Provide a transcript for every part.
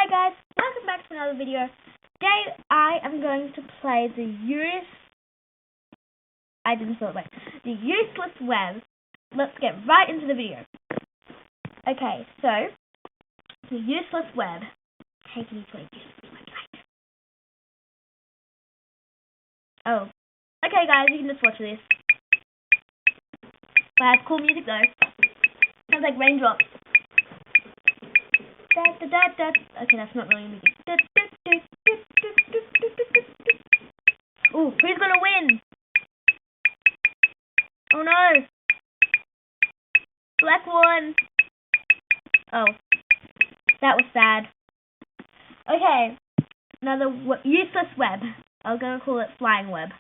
Hi guys, welcome back to another video. Today I am going to play the useless web. Let's get right into the video. Okay, so the useless web. Take me to a useless website. Oh, okay guys, you can just watch this. I have cool music though. Sounds like raindrops. Okay, that's not really music. Ooh, who's gonna win? Oh no! Black won! Oh, that was sad. Okay, another useless web. I was gonna call it flying web.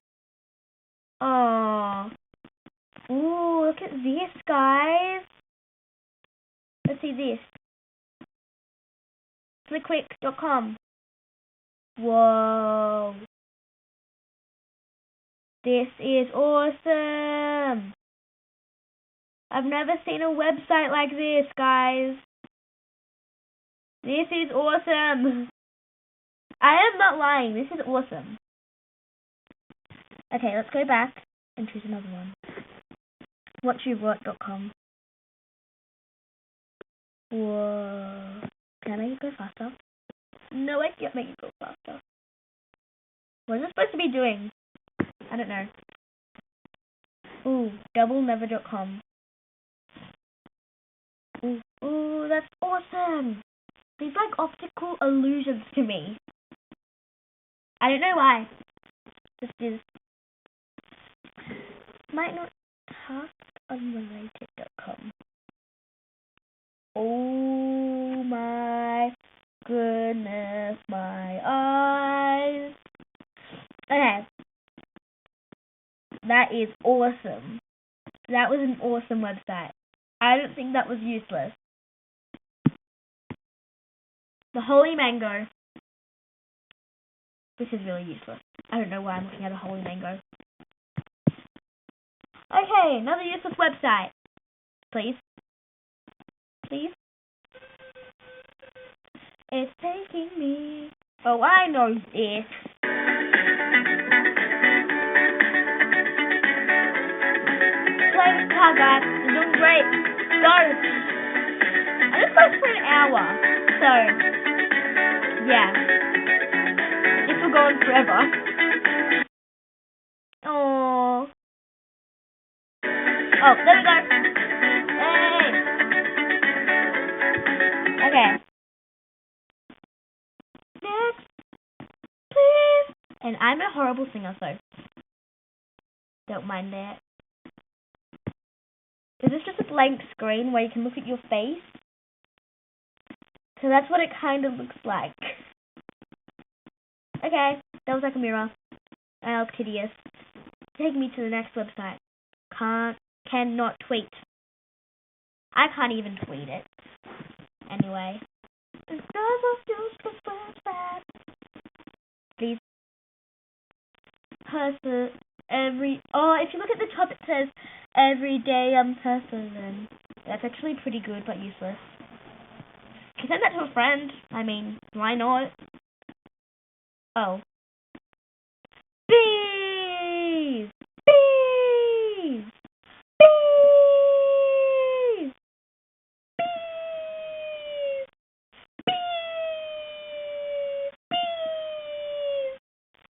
Oh. Ooh, look at this, guys. Let's see this. Flickwick.com. Whoa. This is awesome. I've never seen a website like this, guys. This is awesome. I am not lying. This is awesome. Okay, let's go back and choose another one. WhatYouWrote.com. Whoa. Can I make it go faster? No, I can't make it go faster. What is it supposed to be doing? I don't know. Ooh, DoubleNever.com. Ooh, that's awesome. These like optical illusions to me. I don't know why. This is might not taskunrelated.com. Oh my goodness, my eyes. Okay. That is awesome. That was an awesome website. I don't think that was useless. The Holy Mango. This is really useless. I don't know why I'm looking at a Holy Mango. Okay, another useless website. Please. Please. It's taking me. Oh, I know this. Play the guitar, guys. You're doing great. Go. I just played for an hour. So, yeah. This will go on forever. Oh. Oh, there we go. Hey. Okay. Next, please. And I'm a horrible singer, so don't mind that. Is this just a blank screen where you can look at your face? So that's what it kind of looks like. Okay, that was like a mirror. And I was hideous. Take me to the next website. Cannot tweet. I can't even tweet it. Anyway. Please. If you look at the top it says, every day I'm hustling. That's actually pretty good, but useless. You can send that to a friend. I mean, why not? Oh. Bees! Bees! Bees! Bees! Bees!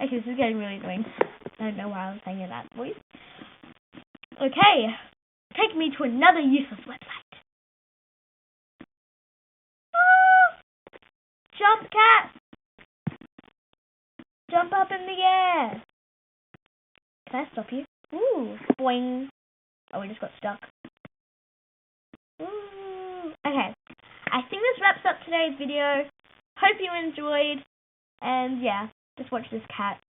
Actually, this is getting really annoying. I don't know why I was saying it that voice. Okay. Take me to another useless website. Jump, cat! Jump up in the air! Can I stop you? Ooh, boing. Oh, we just got stuck. Ooh. Okay. I think this wraps up today's video. Hope you enjoyed. And yeah, just watch this cat.